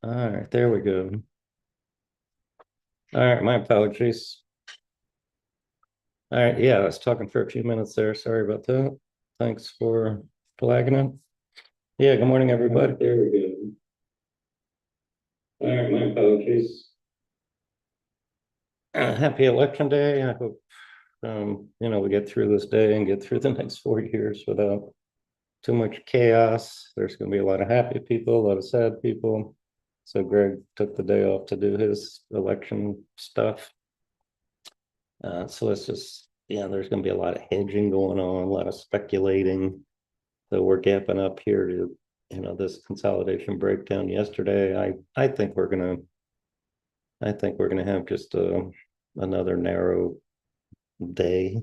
All right, there we go. All right, my apologies. All right, yeah, I was talking for a few minutes there. Sorry about that. Thanks for flagging it. Yeah, good morning, everybody. There we go. All right, my apologies. Happy election day. I hope we get through this day and get through the next 4 years without too much chaos. There's going to be a lot of happy people, a lot of sad people. So Greg took the day off to do his election stuff. So it's just, yeah, there's going to be a lot of hedging going on, a lot of speculating. So we're gapping up here to, this consolidation breakdown yesterday. I think we're gonna have just another narrow day.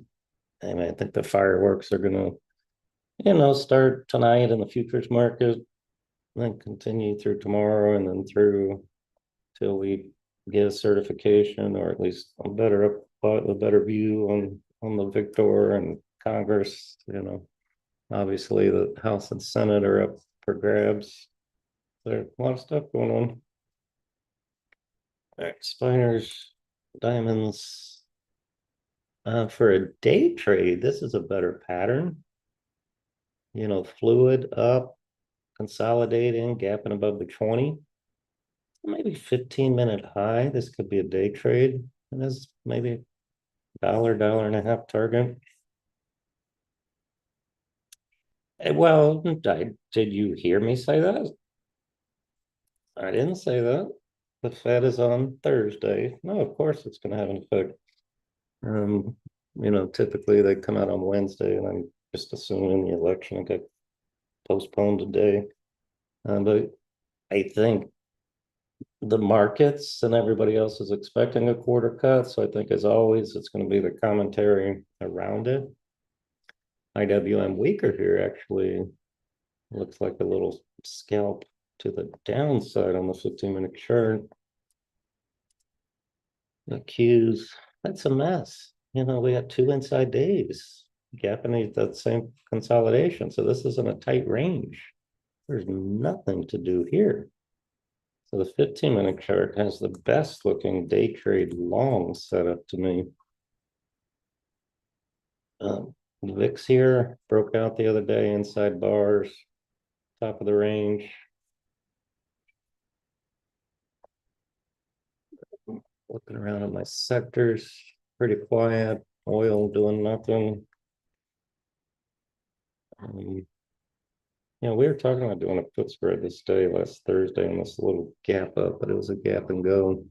I mean, I think the fireworks are gonna, start tonight in the futures market, then continue through tomorrow, and then through till we get a certification or at least a better view on the victor and Congress. Obviously the House and Senate are up for grabs. There's a lot of stuff going on. All right, spiders, diamonds. For a day trade, this is a better pattern. Fluid up, consolidating, gapping above the 20. Maybe 15-minute high. This could be a day trade. And this maybe dollar and a half target. Well, did you hear me say that? I didn't say that. The Fed is on Thursday. No, of course it's going to have an effect. Um, typically they come out on Wednesday, and I'm just assuming the election got postponed today. But I think the markets and everybody else is expecting a quarter cut. So I think, as always, it's going to be the commentary around it. IWM weaker here actually looks like a little scalp to the downside on the 15-minute chart. The Qs, that's a mess. We had two inside days gapping that same consolidation. So this isn't a tight range. There's nothing to do here. So the 15-minute chart has the best looking day trade long setup to me. The VIX here broke out the other day inside bars, top of the range. Looking around at my sectors, pretty quiet. Oil doing nothing. We were talking about doing a put spread this day last Thursday on this little gap up, but it was a gap and go.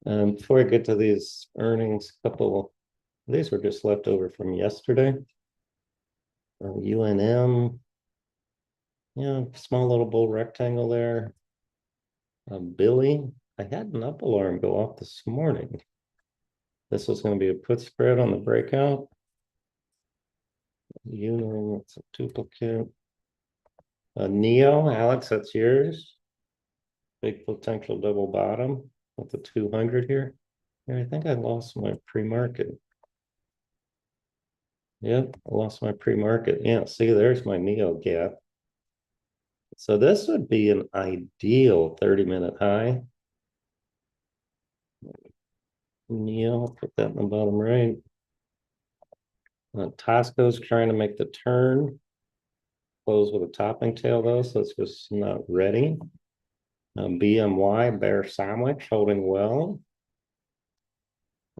Before I get to these earnings, these were just left over from yesterday. UNM, small little bull rectangle there. Billy, I had an up alarm go off this morning. This was going to be a put spread on the breakout. It's a duplicate. Neo, Alex, that's yours. Big potential double bottom with the 200 here. Yeah, I think I lost my pre-market. Yep, I lost my pre-market. Yeah, see, there's my Neo gap. So this would be an ideal 30-minute high. Neo, put that in the bottom right. Tosco's trying to make the turn. Close with a topping tail though, so it's just not ready. BMY, bear sandwich, holding well.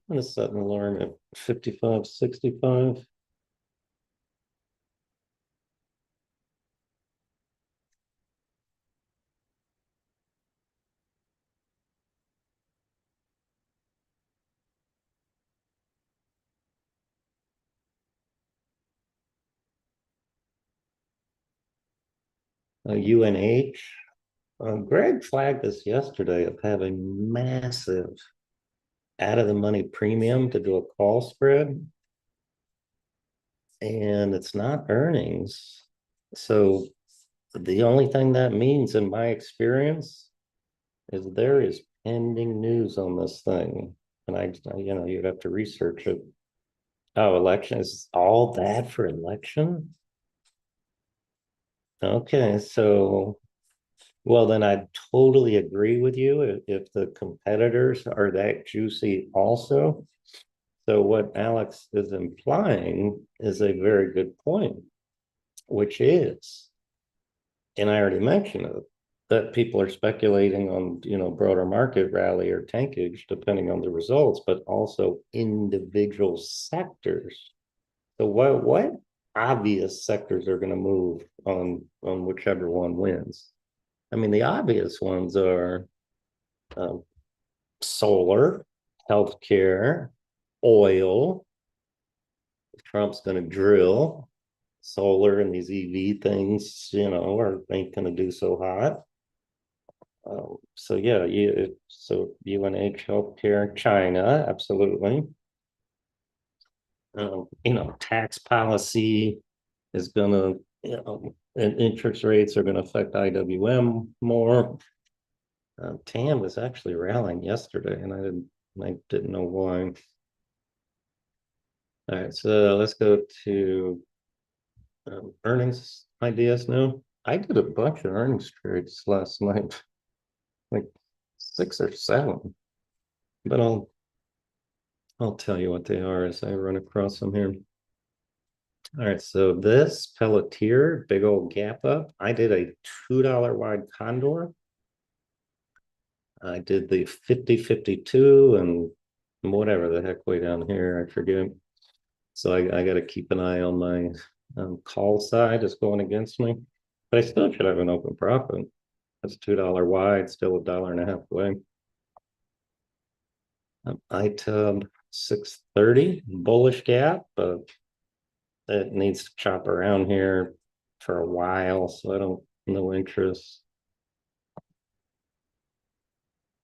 I'm going to set an alarm at 55.65. UNH. Greg flagged this yesterday of having massive out of the money premium to do a call spread, and it's not earnings. So the only thing that means, in my experience, is there is pending news on this thing. And you'd have to research it. Oh, election is all that for election? Okay, so Well, then I totally agree with you if the competitors are that juicy also. So what Alex is implying is a very good point, which is, and I already mentioned it, that people are speculating on, broader market rally or tankage depending on the results, but also individual sectors. So what obvious sectors are going to move on whichever one wins? I mean, the obvious ones are um, solar, healthcare, oil. Trump's going to drill solar and these EV things, are ain't going to do so hot. So yeah, so UNH healthcare, China, absolutely. Tax policy is going to, and interest rates are going to affect IWM more. TAM was actually rallying yesterday, and I didn't know why. All right, so let's go to earnings ideas now. I did a bunch of earnings trades last night, like six or seven, but I'll tell you what they are as I run across them here. All right, so this Pelletier, big old gap up. I did a $2 wide condor. I did the 50-52 and whatever the heck way down here, I forget. So I got to keep an eye on my call side is going against me, but I still should have an open profit. That's $2 wide, still $1.50 away. ITUB 630 bullish gap, but it needs to chop around here for a while, so I don't no interest.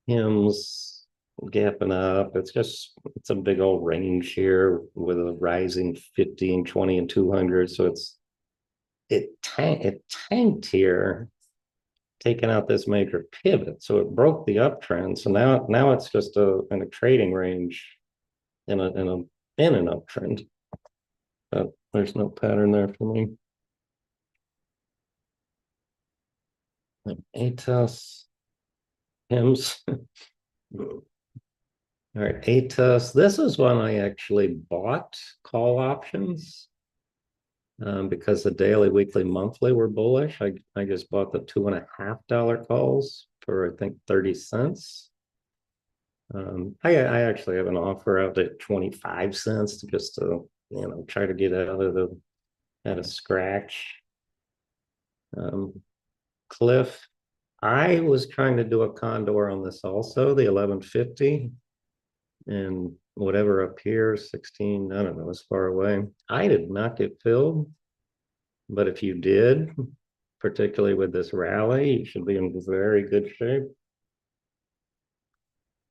Hymns gapping up. It's a big old range here with a rising 50 and 20 and 200. So it tanked here, taking out this major pivot. So it broke the uptrend. So now it's just in a trading range in an uptrend. But there's no pattern there for me. ATOS, hymns. All right, ATOS. This is one I actually bought call options because the daily, weekly, monthly were bullish. I just bought the $2.50 calls for I think 30 cents. I actually have an offer out at 25 cents to just to try to get out of scratch. Cliff, I was trying to do a condor on this also, the 1150, and whatever up here, 16, I don't know, as far away. I did not get filled, but if you did, particularly with this rally, you should be in very good shape.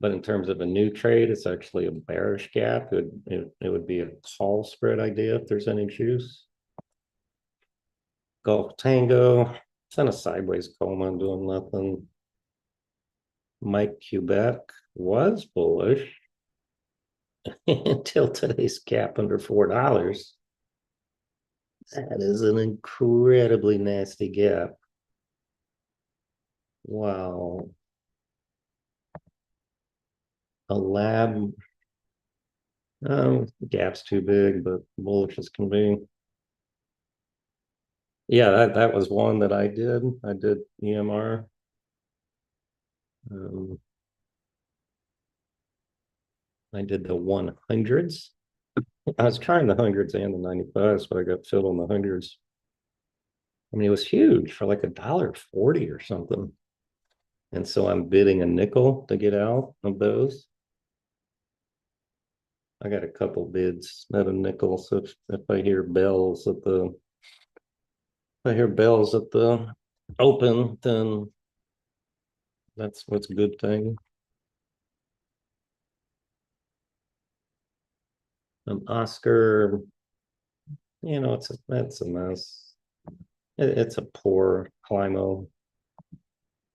But in terms of a new trade, it's actually a bearish gap. It would be a call spread idea if there's any juice. Golf Tango, it's on a sideways coma doing nothing. Mike Quebec was bullish until today's gap under $4. That is an incredibly nasty gap. Wow. A lab, gap's too big, but bullish as can be. Yeah, that was one that I did. I did EMR. I did the 100s. I was trying the hundreds and the 95s, but I got filled on the hundreds. I mean, it was huge for like $1.40 or something. And so I'm bidding a nickel to get out of those. I got a couple bids at a nickel. So if I hear bells at the open, then that's what's a good thing. Oscar, it's a mess. It's a poor Climo.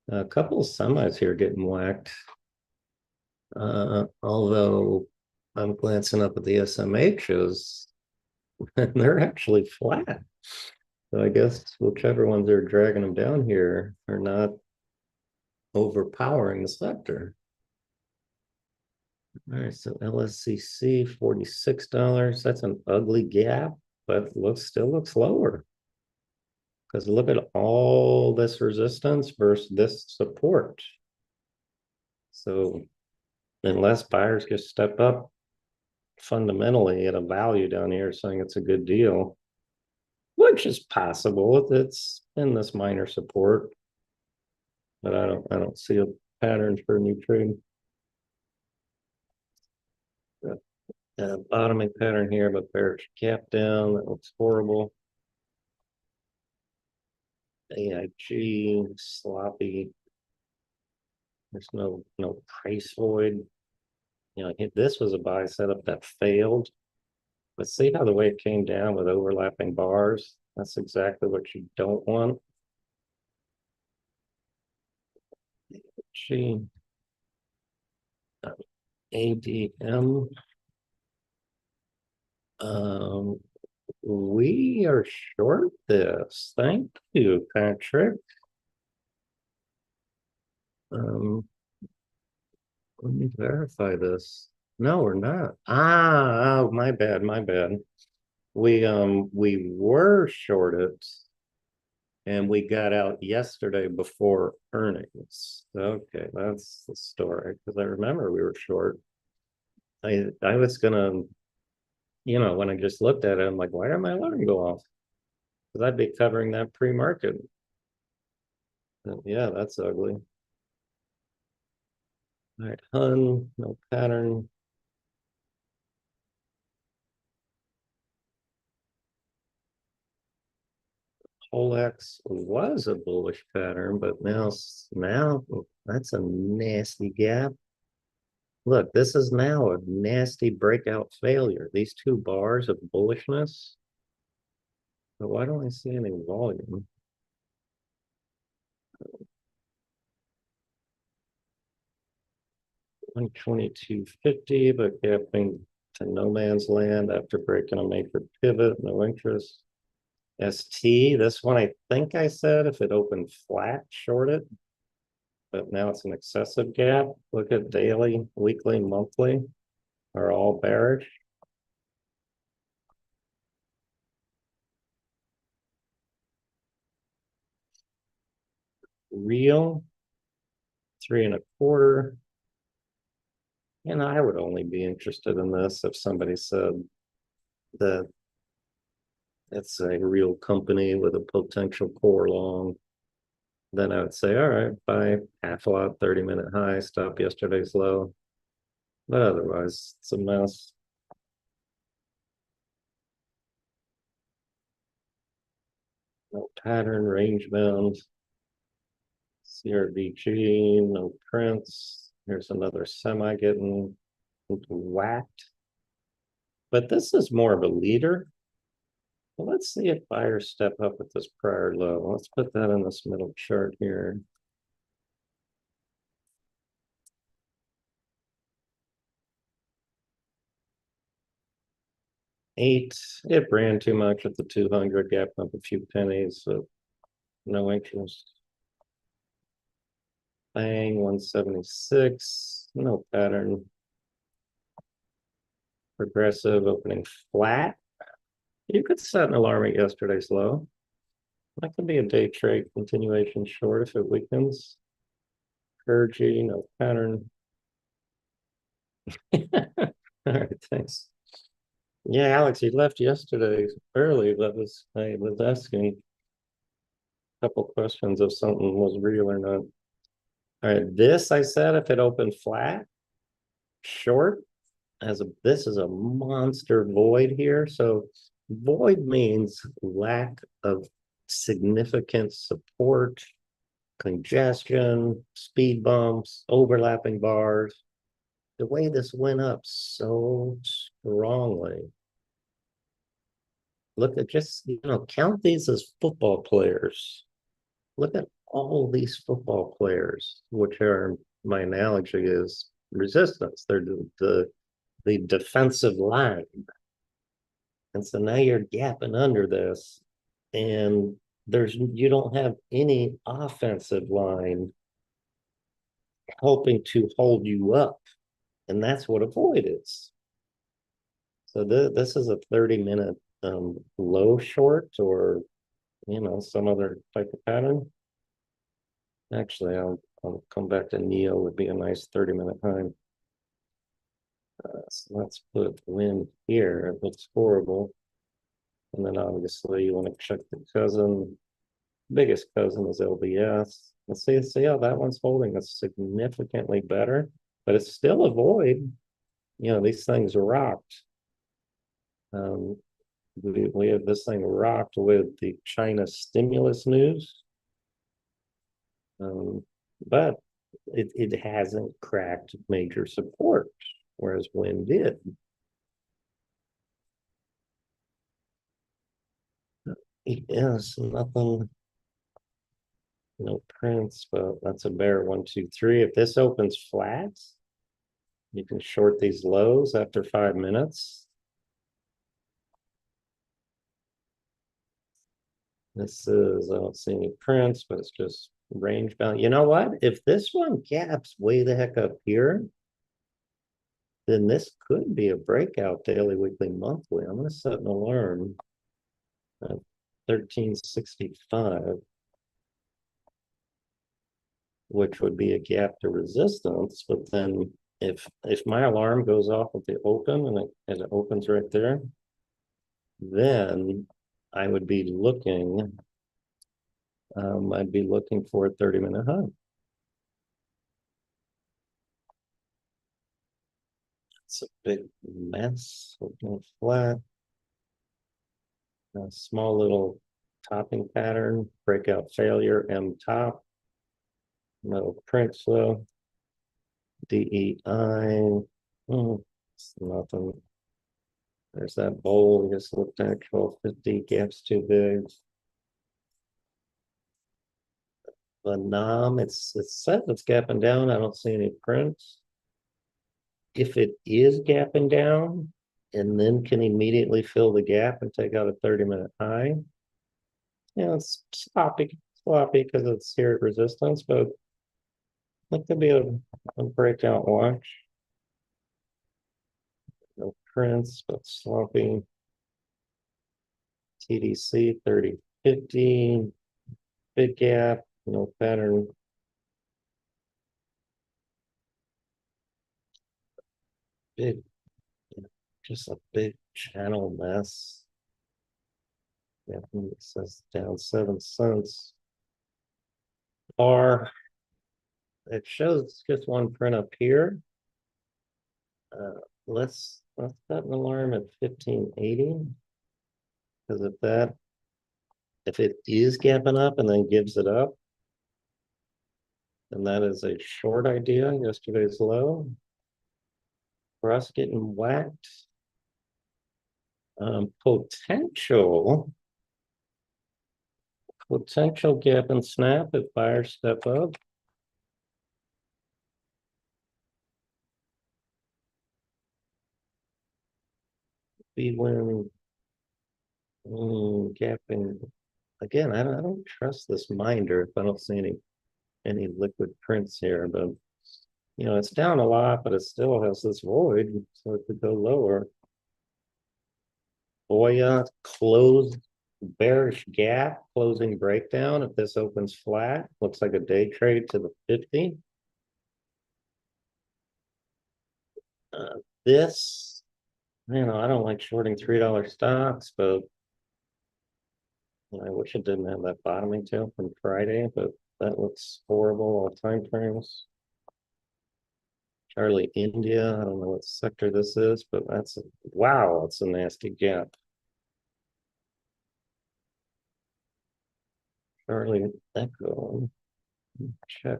A couple of semis here getting whacked. Although I'm glancing up at the SMHs, and they're actually flat. So I guess whichever ones are dragging them down here are not overpowering the sector. All right, so LSCC $46. That's an ugly gap, but looks still looks lower. Because look at all this resistance versus this support. So unless buyers just step up fundamentally at a value down here saying it's a good deal, which is possible. It's in this minor support, but I don't see a pattern for a new trade. Bottoming pattern here, but bearish gap down. That looks horrible. AIG sloppy. There's no price void. You know, this was a buy setup that failed. But see how the way it came down with overlapping bars? That's exactly what you don't want. She ADM. Um, we are short this. Thank you, Patrick. Let me verify this. No, we're not. Oh, my bad, my bad. We were shorted and we got out yesterday before earnings. Okay, that's the story. Because I remember we were short. I was gonna, when I just looked at it, I'm like, why did my alarm go off? Because I'd be covering that pre-market. Yeah, that's ugly. All right, Hun, no pattern. Polex was a bullish pattern, but now that's a nasty gap. Look, this is now a nasty breakout failure. These two bars of bullishness. But why don't I see any volume? 122.50, but gapping to no man's land after breaking a major pivot, no interest. ST, this one I think I said if it opened flat, short it, but now it's an excessive gap. Look at daily, weekly, monthly are all bearish. Real 3.25. And I would only be interested in this if somebody said that it's a real company with a potential core long. Then I would say, all right, buy half a lot, 30-minute high, stop yesterday's low. But otherwise, it's a mess. No pattern, range bound. CRDG, no prints. Here's another semi getting whacked. But this is more of a leader. Well, let's see if buyers step up at this prior low. Let's put that in this middle chart here. Eight, it ran too much at the 200, gap up a few pennies, so no interest. Bang, 176, no pattern. Progressive opening flat. You could set an alarm at yesterday's low. That could be a day trade continuation short if it weakens. Kurgi, no pattern. All right, thanks. Yeah, Alex, you left yesterday early. I was asking a couple questions if something was real or not. All right, this I said if it opened flat, short, this is a monster void here. So void means lack of significant support, congestion, speed bumps, overlapping bars. The way this went up so strongly. Look at just, count these as football players. Look at all these football players, which are, my analogy is resistance. They're the defensive line. And so now you're gapping under this, and you don't have any offensive line hoping to hold you up. And that's what a void is. So this is a 30-minute low short or some other type of pattern. Actually, I'll come back to Neo would be a nice 30-minute high. So let's put win here. It looks horrible. And then obviously you want to check the cousin. Biggest cousin is LBS. Let's see how that one's holding. It's significantly better, but it's still a void. These things rocked. Um, we have this thing rocked with the China stimulus news. But it hasn't cracked major support, whereas Win did. Yes, nothing, no prints, but that's a bear 1, 2, 3. If this opens flat, you can short these lows after 5 minutes. This is, I don't see any prints, but it's just range bound. You know what? If this one gaps way the heck up here, then this could be a breakout daily, weekly, monthly. I'm going to set an alarm at 1365, which would be a gap to resistance. But then if my alarm goes off at the open and it opens right there, then I would be looking, I'd be looking for a 30-minute high. It's a big mess, opening flat. A small little topping pattern, breakout failure, M top. No print flow. DEI. It's nothing. There's that bowl we just looked at, 1250, gaps too big. The NOM, it's set, it's gapping down. I don't see any prints. If it is gapping down and then can immediately fill the gap and take out a 30-minute high, it's sloppy because it's here at resistance, but it could be a breakout watch. No prints, but sloppy. TDC 3050, big gap, no pattern. Big, just a big channel mess. Yeah, it says down 7 cents. Or it shows just one print up here. Let's set an alarm at 1580. Because if it is gapping up and then gives it up, then that is a short idea. Yesterday's low. For us getting whacked. Potential gap and snap if buyers step up. Be when gapping again. I don't trust this minder if I don't see any liquid prints here, but it's down a lot, but it still has this void, so it could go lower. Boya closed bearish gap, closing breakdown. If this opens flat, looks like a day trade to the 50. This, I don't like shorting $3 stocks, but I wish it didn't have that bottoming tail from Friday, but that looks horrible all time frames. Charlie India, I don't know what sector this is, but wow, it's a nasty gap. Charlie Echo, check.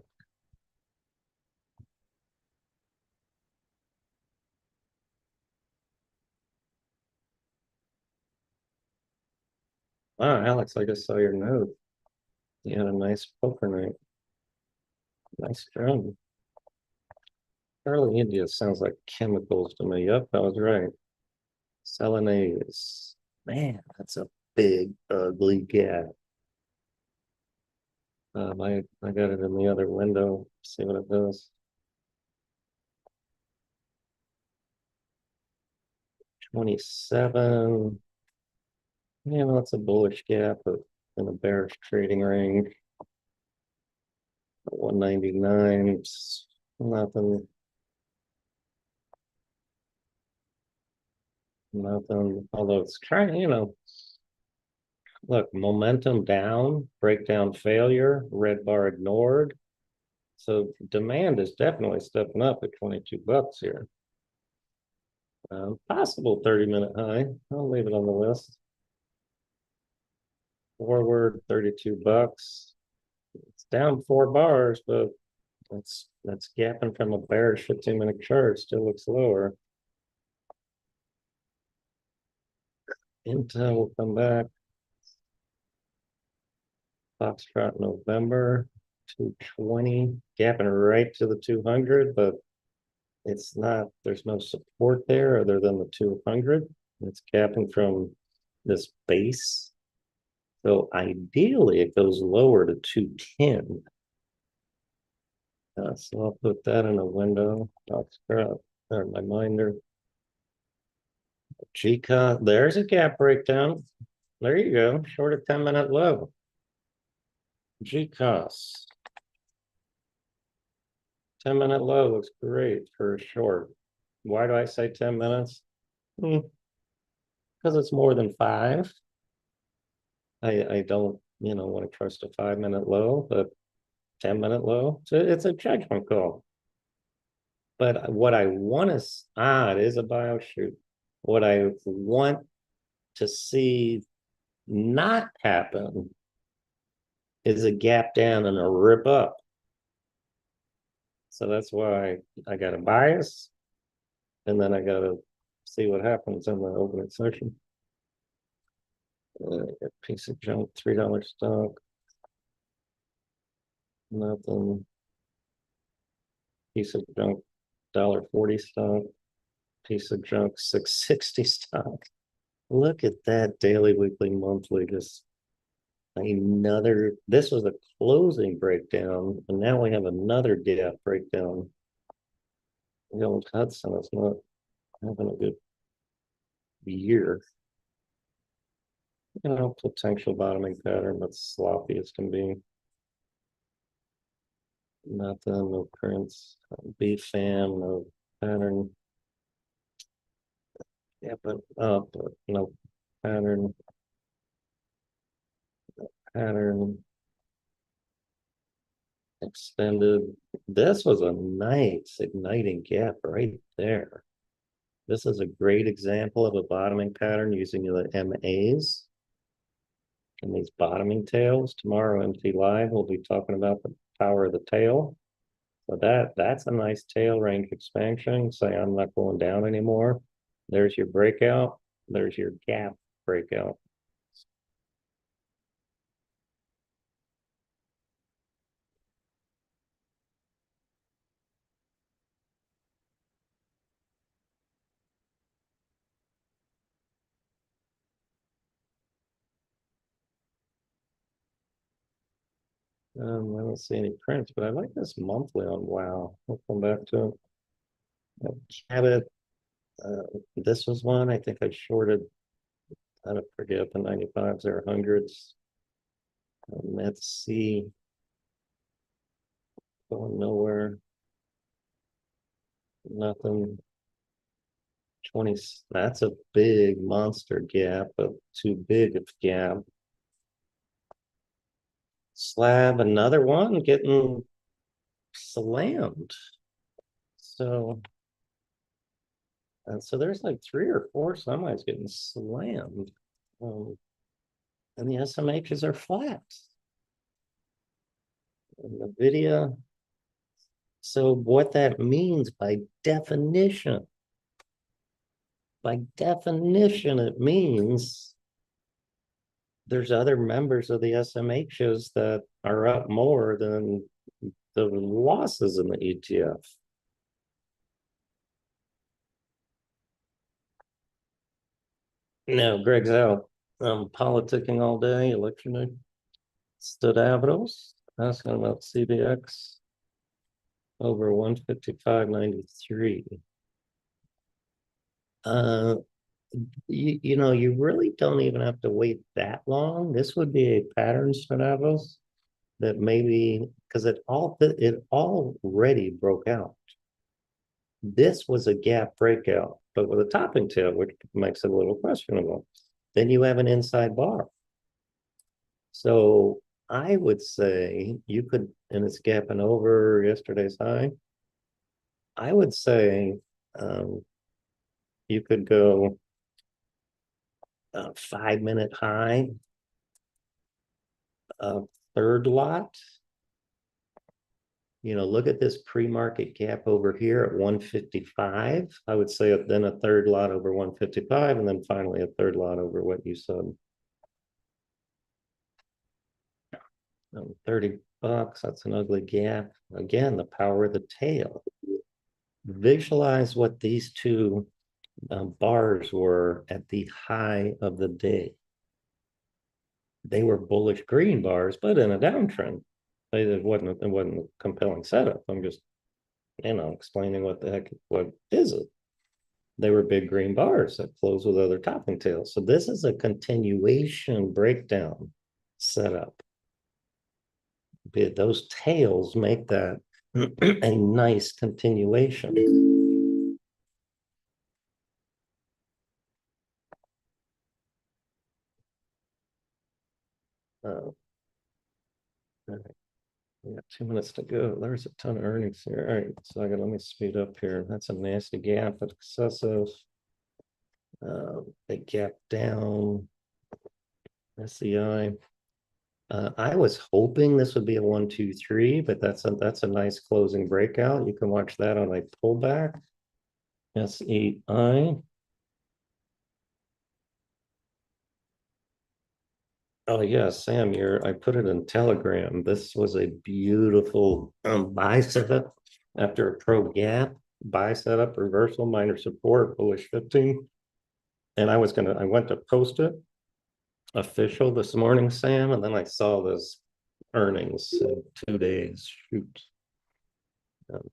Wow, Alex, I just saw your note. You had a nice poker night. Nice drum. Charlie India sounds like chemicals to me. Yep, I was right. Selenase. Man, that's a big, ugly gap. I got it in the other window. See what it does. 27. Yeah, well, it's a bullish gap, but in a bearish trading range. 199, nothing, nothing. Although it's trying, look, momentum down, breakdown failure, red bar ignored. So demand is definitely stepping up at 22 bucks here. Possible 30-minute high. I'll leave it on the list. Forward 32 bucks. It's down 4 bars, but that's gapping from a bearish 15-minute chart. Still looks lower. Intel will come back. Foxtrot November 220, gapping right to the 200, but it's not, there's no support there other than the 200. It's gapping from this base. So ideally it goes lower to 210. So I'll put that in a window. Foxtrot, or my minder. GCOT, there's a gap breakdown. There you go, short of 10-minute low. GCOS. 10-minute low looks great for a short. Why do I say 10 minutes? Because it's more than 5. I don't, want to trust a 5-minute low, but 10-minute low, so it's a judgment call. But what I want to, it is a bio shoot. What I want to see not happen is a gap down and a rip up. So that's why I got a bias, and then I got to see what happens in the opening session. A piece of junk, $3 stock. Nothing. Piece of junk, $1.40 stock. Piece of junk, $6.60 stock. Look at that daily, weekly, monthly. Just another. This was a closing breakdown, and now we have another gap breakdown. The old Hudson is not having a good year. Potential bottoming pattern, but sloppy as can be. Nothing, no prints. Beef fan, no pattern. Yeah, but up, but no pattern. Pattern. Extended. This was a nice igniting gap right there. This is a great example of a bottoming pattern using the MAs and these bottoming tails. Tomorrow, MT Live, we'll be talking about the power of the tail. So that's a nice tail range expansion. Say I'm not going down anymore. There's your breakout. There's your gap breakout. I don't see any prints, but I like this monthly on WoW. We'll come back to it. Cabot. This was one I think I shorted. I don't forget the 95s or 100s. Let's see. Going nowhere. Nothing. 20. That's a big monster gap, but too big of gap. Slab, another one getting slammed. So there's like 3 or 4 semis getting slammed. And the SMHs are flat. And the video. So what that means by definition, it means there's other members of the SMHs that are up more than the losses in the ETF. No, Greg's out. Politicking all day, election day. Stodavros, asking about CBX over 155.93. You really don't even have to wait that long. This would be a pattern straddles that maybe because it already broke out. This was a gap breakout, but with a topping tail, which makes it a little questionable. Then you have an inside bar. So I would say you could, and it's gapping over yesterday's high. I would say um, you could go 5 minute high, third lot. Look at this pre-market gap over here at 155. I would say then a third lot over 155, and then finally a third lot over what you said. 30 bucks, that's an ugly gap. Again, the power of the tail. Visualize what these two bars were at the high of the day. They were bullish green bars, but in a downtrend. It wasn't a compelling setup. I'm just, explaining what is it? They were big green bars that close with other topping tails. So this is a continuation breakdown setup. Those tails make that a nice continuation. All right. We got 2 minutes to go. There's a ton of earnings here. All right, so let me speed up here. That's a nasty gap, but excessive. Big gap down. SEI. I was hoping this would be a 1, 2, 3, but that's a nice closing breakout. You can watch that on a pullback. SEI. Oh yeah, Sam, I put it in Telegram. This was a beautiful buy setup after a pro gap, buy setup, reversal, minor support, bullish 15. And I went to post it official this morning, Sam, and then I saw this earnings in 2 days.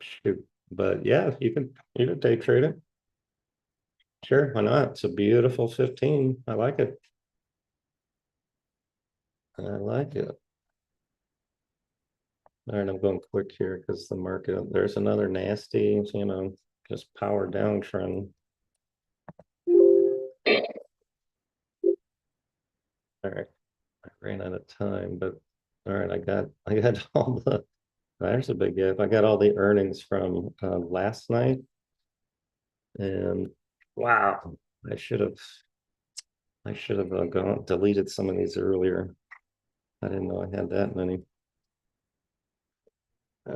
Shoot. But yeah, you can day trade it. Sure, why not? It's a beautiful 15. I like it. I like it. All right, I'm going quick here because the market, there's another nasty, just power downtrend. All right, I ran out of time, but all right, I got all there's a big gap. I got all the earnings from last night, and wow, I should have gone deleted some of these earlier. I didn't know I had that many.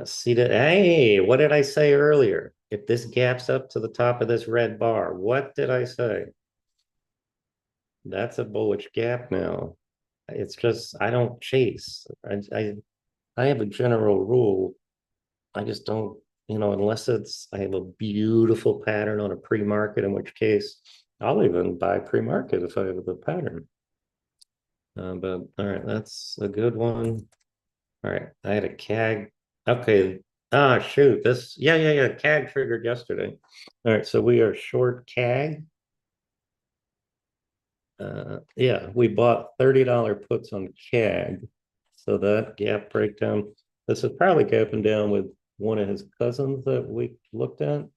See that? Hey, what did I say earlier? If this gaps up to the top of this red bar, what did I say? That's a bullish gap now. It's just I don't chase. I have a general rule. I just don't, unless I have a beautiful pattern on a pre-market, in which case I'll even buy pre-market if I have the pattern. But all right, that's a good one. All right, I had a CAG. Okay. Ah, shoot. Yeah. CAG triggered yesterday. All right, so we are short CAG. Yeah, we bought $30 puts on CAG. So that gap breakdown. This is probably gapping down with one of his cousins that we looked at.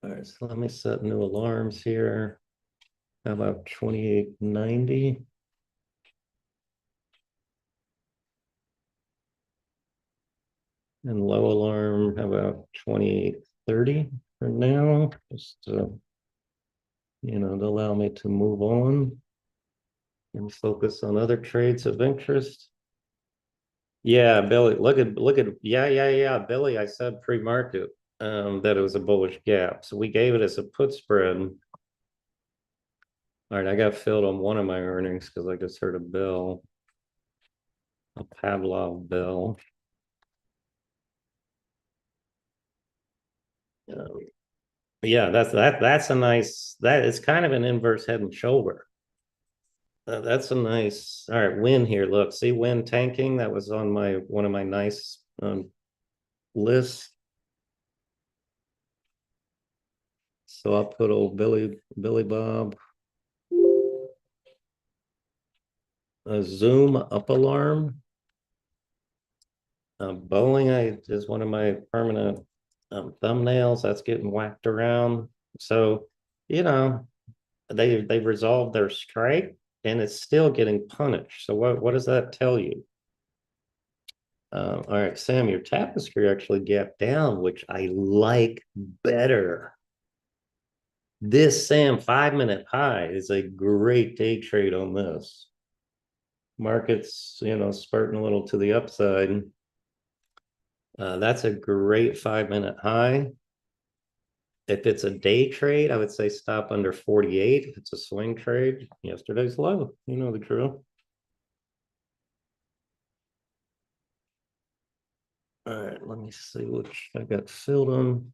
All right, so let me set new alarms here. How about 2890? And low alarm, how about 2830 for now? Just to allow me to move on and focus on other trades of interest. Yeah, Billy, look at yeah. Billy, I said pre-market that it was a bullish gap. So we gave it as a put spread. All right, I got filled on one of my earnings because I just heard a bell, a Pavlov bell. Um, yeah, that's a nice, that is kind of an inverse head and shoulder. That's a nice, all right, win here. Look, see win tanking. That was on one of my nice lists. So I'll put old Billy Bob, a Zoom up alarm. Bowling is one of my permanent thumbnails that's getting whacked around. So, you know, they've resolved their strike and it's still getting punished. So what does that tell you? All right, Sam, your tapestry actually gapped down, which I like better. This Sam 5 minute high is a great day trade on this. Market's, spurting a little to the upside. That's a great 5 minute high. If it's a day trade, I would say stop under 48. If it's a swing trade, yesterday's low. You know the drill. All right, let me see which I got filled on.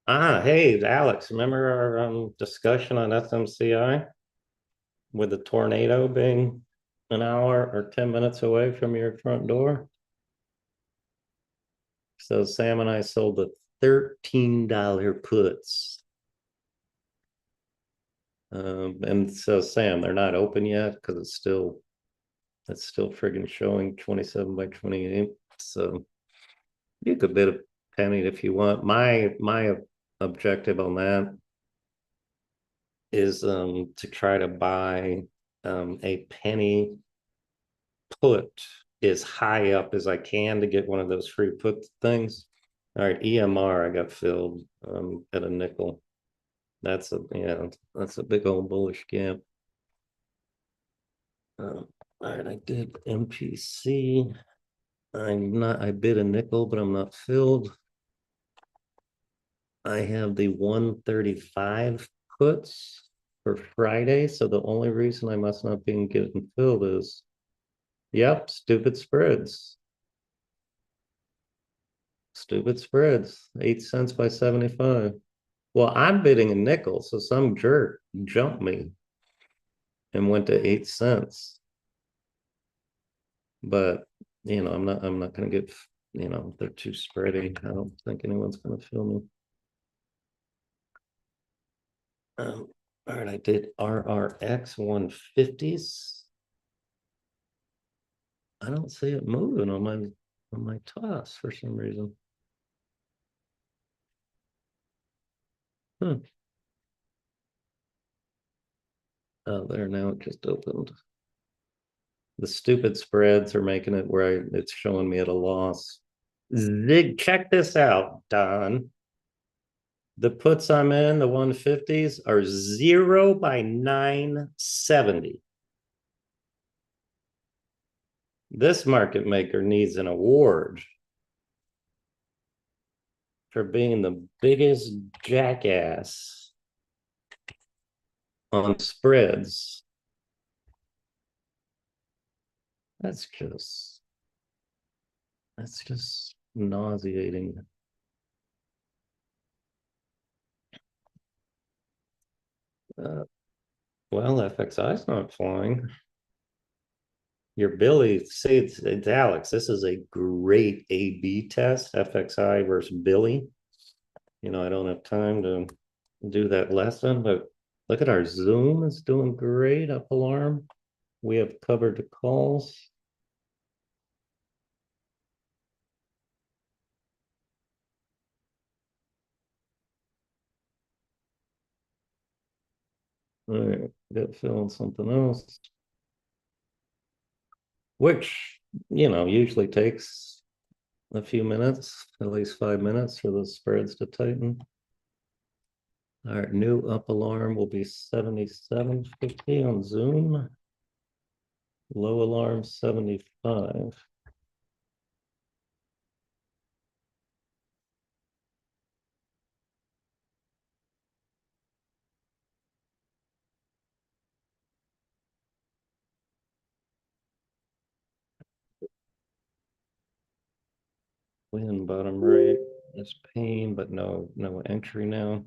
Hey, Alex, remember our discussion on SMCI with the tornado being an hour or 10 minutes away from your front door? So Sam and I sold the $13 puts. And so Sam, they're not open yet because it's still friggin' showing 27 by 28. So you could bid a penny if you want. My objective on that is to try to buy a penny put as high up as I can to get one of those free put things. All right, EMR I got filled at a nickel. That's a big old bullish gap. All right, I did MPC. I bid a nickel, but I'm not filled. I have the 135 puts for Friday. So the only reason I must not be getting filled is, yep, stupid spreads. Stupid spreads. 8 cents by 75. Well, I'm bidding a nickel, so some jerk jumped me and went to 8 cents. But I'm not gonna get, they're too spready. I don't think anyone's gonna fill me. All right, I did RRX 150s. I don't see it moving on my toss for some reason. Hmm. Oh, there now it just opened. The stupid spreads are making it where it's showing me at a loss. Zig, check this out, Don. The puts I'm in, the 150s, are 0 by 970. This market maker needs an award for being the biggest jackass on spreads. That's just nauseating. Uh, well, FXI is not flying. Your Billy, see, it's Alex. This is a great A/B test, FXI versus Billy. I don't have time to do that lesson, but look at our Zoom. It's doing great. Up alarm. We have covered the calls. All right, got filling something else, which usually takes a few minutes, at least 5 minutes for the spreads to tighten. All right, new up alarm will be 77.50 on Zoom. Low alarm 75. Win bottom right is pain, but no entry now.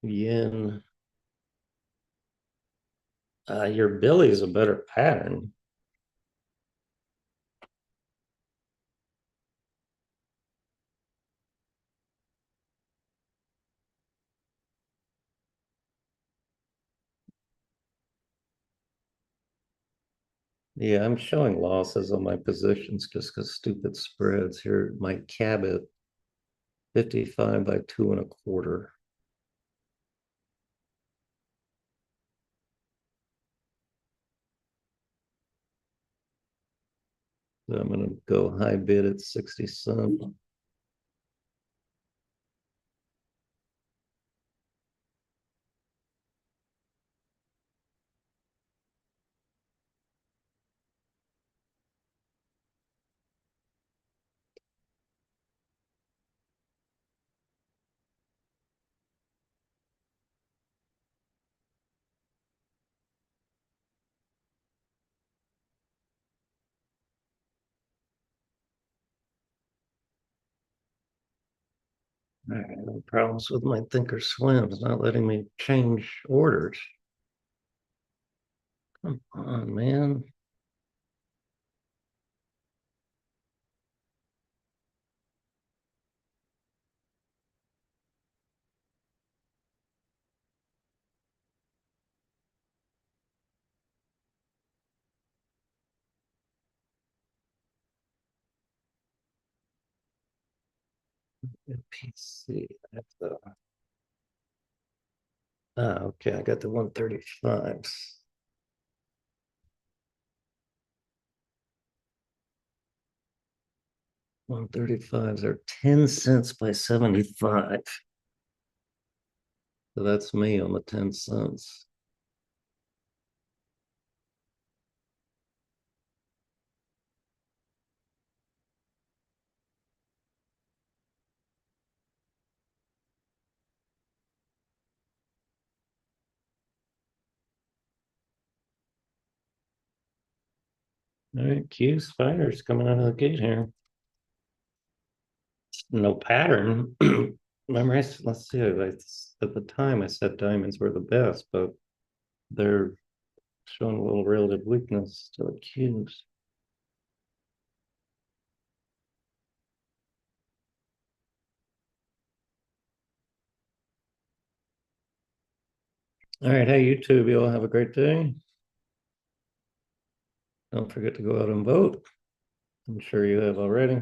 Yen. Your Billy is a better pattern. Yeah, I'm showing losses on my positions just because stupid spreads here. My Cabot 55 by 2 1/4. So I'm gonna go high bid at 60 cents. All right, no problems with my thinkorswim. It's not letting me change orders. Come on, man. PC. Okay. I got the 135s. 135s are 10 cents by 75. So that's me on the 10 cents. All right, Q spiders coming out of the gate here. No pattern. Remember, let's see. At the time, I said diamonds were the best, but they're showing a little relative weakness to the Qs. All right, hey, YouTube, you all have a great day. Don't forget to go out and vote. I'm sure you have already.